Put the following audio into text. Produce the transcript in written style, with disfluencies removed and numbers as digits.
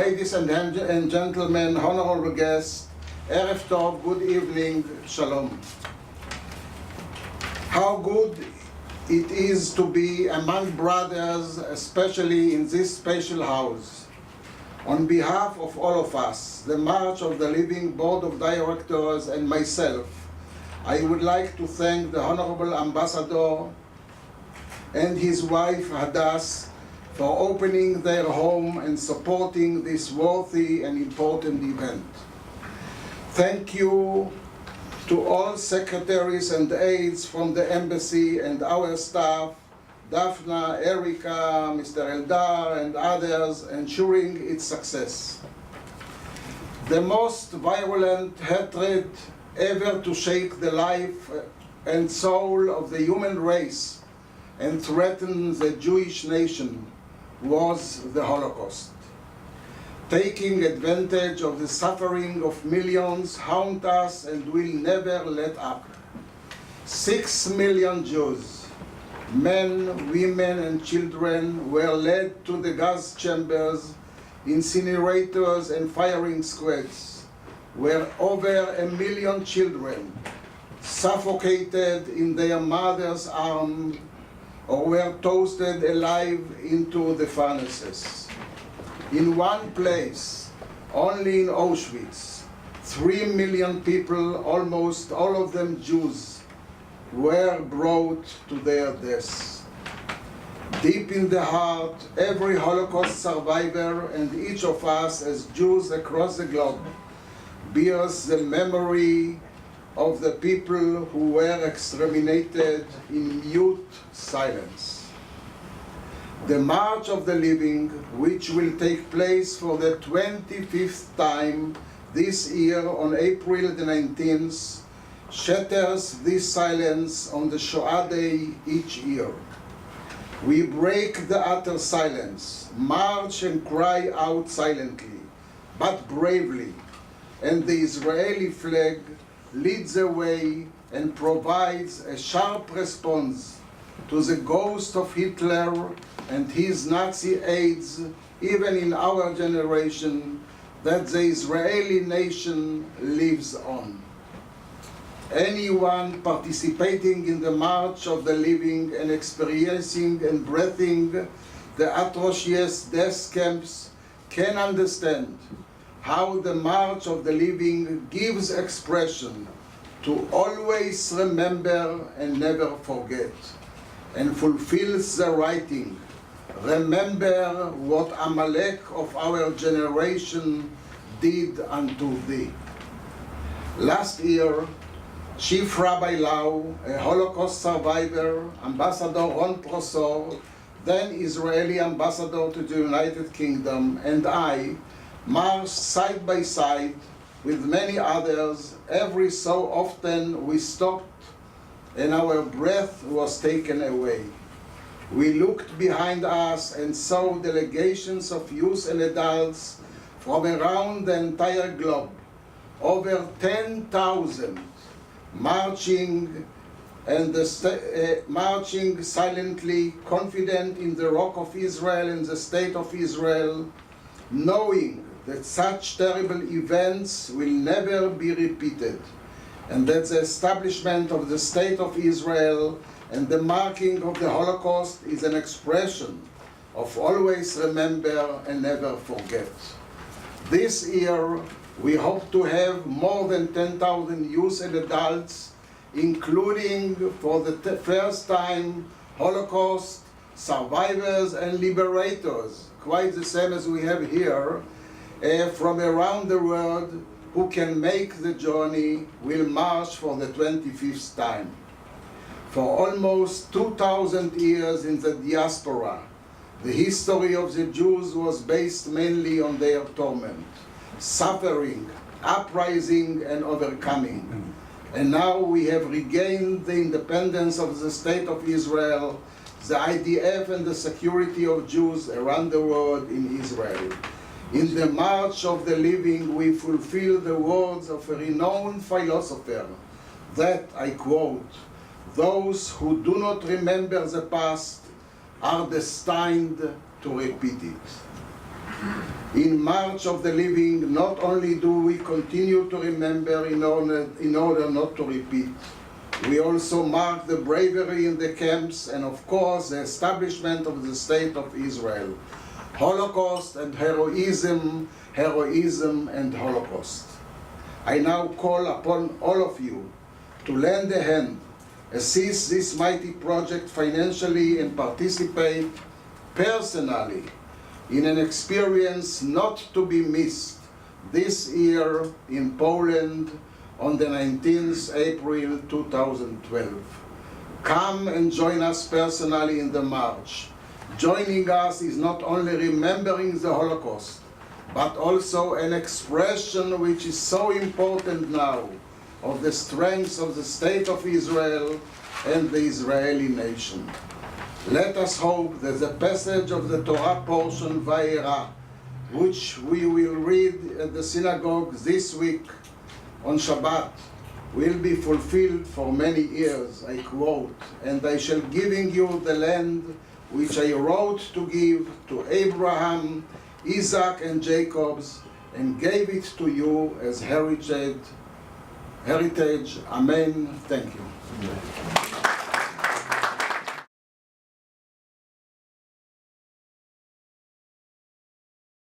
Ladies and gentlemen, honorable guests, Erev Tov, good evening, Shalom. How good it is to be among brothers, especially in this special house. On behalf of all of us, the March of the Living Board of Directors and myself, I would like to thank the Honorable Ambassador and his wife Hadass for opening their home and supporting this worthy and important event. Thank you to all secretaries and aides from the embassy and our staff, Daphna, Erika, Mr. Eldar, and others, ensuring its success. The most violent hatred ever to shake the life and soul of the human race and threaten the Jewish nation was the Holocaust. Taking advantage of the suffering of millions, haunt us and will never let up. 6 million Jews, men, women, and children were led to the gas chambers, incinerators, and firing squads, where over 1 million children suffocated in their mother's arms or were toasted alive into the furnaces. In one place, only in Auschwitz, 3 million people, almost all of them Jews, were brought to their deaths. Deep in the heart, every Holocaust survivor and each of us as Jews across the globe bears the memory of the people who were exterminated in mute silence. The March of the Living, which will take place for the 25th time this year on April the 19th, shatters this silence on the Shoah Day each year. We break the utter silence, march and cry out silently, but bravely, and the Israeli flag leads the way and provides a sharp response to the ghost of Hitler and his Nazi aides, even in our generation, that the Israeli nation lives on. Anyone participating in the March of the Living and experiencing and breathing the atrocious death camps can understand how the March of the Living gives expression to always remember and never forget, and fulfills the writing, remember what Amalek of our generation did unto thee. Last year, Chief Rabbi Lau, a Holocaust survivor, Ambassador Ron Prosor, then Israeli ambassador to the United Kingdom, and I marched side by side with many others. Every so often we stopped and our breath was taken away. We looked behind us and saw delegations of youth and adults from around the entire globe, over 10,000, marching marching silently, confident in the Rock of Israel and the State of Israel, knowing that such terrible events will never be repeated, and that the establishment of the State of Israel and the marking of the Holocaust is an expression of always remember and never forget. This year, we hope to have more than 10,000 youth and adults, including for the first time Holocaust survivors and liberators, quite the same as we have here, from around the world, who can make the journey, will march for the 25th time. For almost 2,000 years in the diaspora, the history of the Jews was based mainly on their torment, suffering, uprising, and overcoming. And now we have regained the independence of the State of Israel, the IDF, and the security of Jews around the world in Israel. In the March of the Living, we fulfill the words of a renowned philosopher that, I quote, "Those who do not remember the past are destined to repeat it." In March of the Living, not only do we continue to remember in order not to repeat, we also mark the bravery in the camps and, of course, the establishment of the State of Israel. Holocaust and heroism, heroism and Holocaust. I now call upon all of you to lend a hand, assist this mighty project financially, and participate personally in an experience not to be missed this year in Poland on the 19th April 2012. Come and join us personally in the march. Joining us is not only remembering the Holocaust, but also an expression which is so important now of the strength of the State of Israel and the Israeli nation. Let us hope that the passage of the Torah portion, Vayera, which we will read at the synagogue this week on Shabbat, will be fulfilled for many years. I quote, "And I shall giving you the land which I wrote to give to Abraham, Isaac, and Jacob, and gave it to you as heritage. Amen." Thank you.